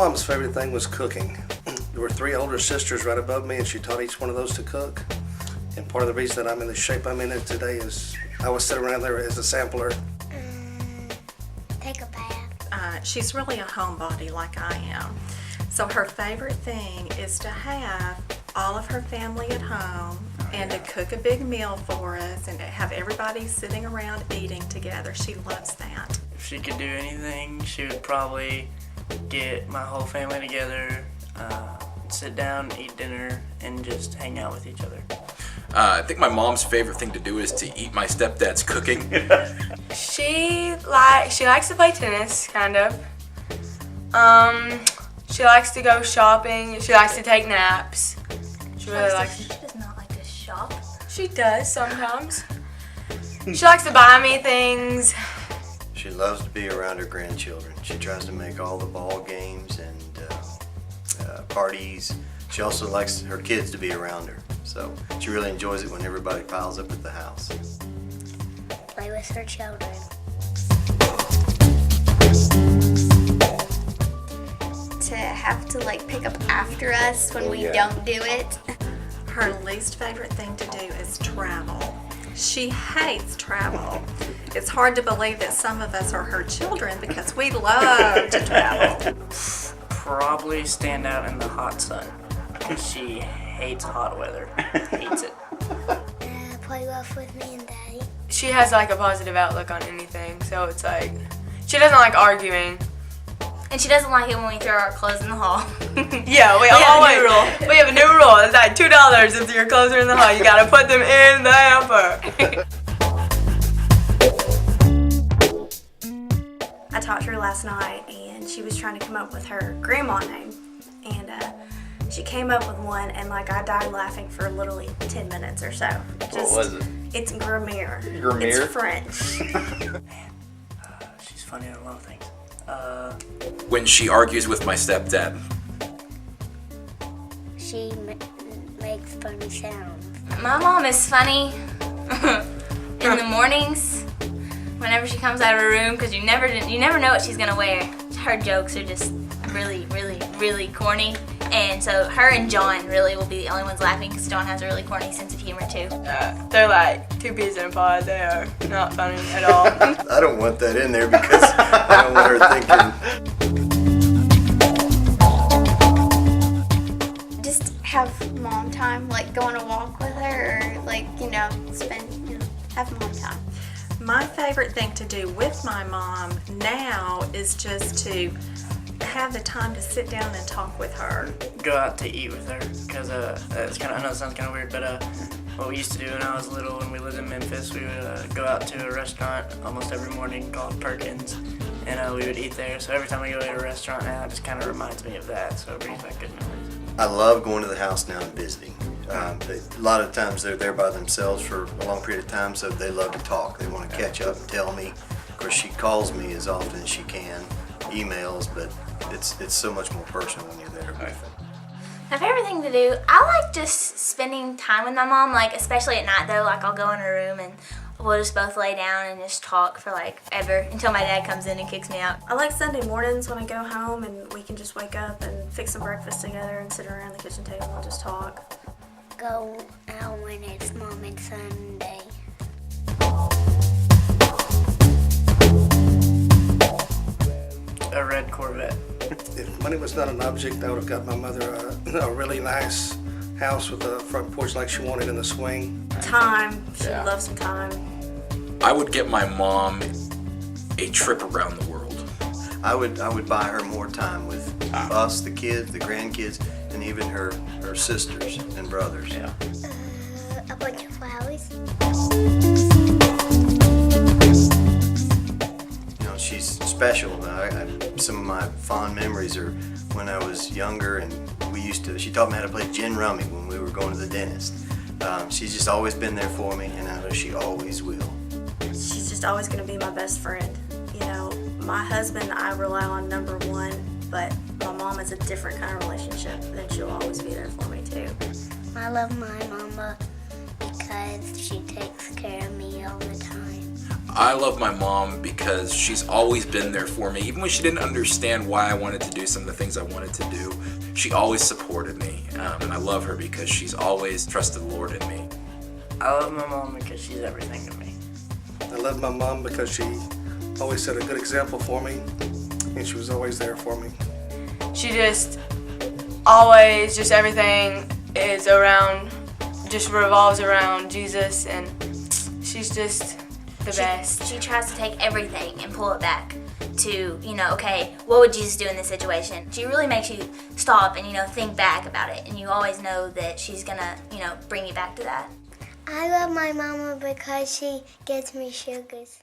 mom's favorite thing was cooking. There were 3 older sisters right above me, and she taught each one of those to cook. And part of the reason that I'm in the shape I'm in today is I was sitting around there as a sampler. Take a bath. She's really a homebody like I am. So her favorite thing is to have all of her family at home and to cook a big meal for us and to have everybody sitting around eating together. She loves that. If she could do anything, she would probably get my whole family together, sit down, eat dinner, and just hang out with each other. I think my mom's favorite thing to do is to eat my stepdad's cooking. She likes to play tennis, kind of. She likes to go shopping. She likes to take naps. She really likes. She does not like to shop. She does sometimes. She likes to buy me things. She loves to be around her grandchildren. She tries to make all the ball games and parties. She also likes her kids to be around her. So she really enjoys it when everybody piles up at the house. Play with her children. To have to pick up after us when we don't do it. Her least favorite thing to do is travel. She hates travel. It's hard to believe that some of us are her children because we love to travel. Probably stand out in the hot sun. She hates hot weather. Hates it. Play golf with me and Daddy. She has a positive outlook on anything, so it's she doesn't like arguing. And she doesn't like it when we throw our clothes in the hall. Yeah, we have a new rule. It's $2 if your clothes are in the hall. You gotta put them in the hamper. I talked to her last night, and she was trying to come up with her grandma name, and she came up with one, and I died laughing for literally 10 minutes or so. What was it? It's Grammaire. Grammaire? It's French. She's funny on a lot of things. When she argues with my stepdad. She makes funny sounds. My mom is funny in the mornings whenever she comes out of her room because you never know what she's gonna wear. Her jokes are just really, really, really corny. And so her and John really will be the only ones laughing because John has a really corny sense of humor too. They're like 2 peas in a pod. They are not funny at all. I don't want that in there because I don't want her thinking. Just have mom time, go on a walk with her, or spend, have mom time. My favorite thing to do with my mom now is just to have the time to sit down and talk with her. Go out to eat with her because I know it sounds kind of weird, but what we used to do when I was little, when we lived in Memphis, we would go out to a restaurant almost every morning called Perkins, and we would eat there. So every time we go to a restaurant now, it just kind of reminds me of that. So it brings back good memories. I love going to the house now and visiting. A lot of times they're there by themselves for a long period of time, so they love to talk. They want to catch up and tell me. Of course, she calls me as often as she can, emails, but it's so much more personal when you're there with them. My favorite thing to do, I like just spending time with my mom, especially at night though. I'll go in her room and we'll just both lay down and just talk for ever until my dad comes in and kicks me out. I like Sunday mornings when I go home and we can just wake up and fix some breakfast together and sit around the kitchen table and just talk. Go out when it's Mom and Sunday. A red Corvette. If money was not an object, I would have got my mother a really nice house with a front porch like she wanted in the swing. Time. She loves some time. I would get my mom a trip around the world. I would buy her more time with us, the kids, the grandkids, and even her sisters and brothers. Yeah. A bunch of flowers. She's special. Some of my fond memories are when I was younger, and she taught me how to play gin rummy when we were going to the dentist. She's just always been there for me, and I know she always will. She's just always going to be my best friend. My husband I rely on number one, but my mom is a different kind of relationship, and she'll always be there for me too. I love my mama because she takes care of me all the time. I love my mom because she's always been there for me. Even when she didn't understand why I wanted to do some of the things I wanted to do, she always supported me. And I love her because she's always trusted the Lord in me. I love my mom because she's everything to me. I love my mom because she always set a good example for me, and she was always there for me. She just always, just everything is around, just revolves around Jesus, and she's just the best. She tries to take everything and pull it back to, okay, what would Jesus do in this situation? She really makes you stop and, think back about it. And you always know that she's gonna, bring you back to that. I love my mama because she gets me sugars.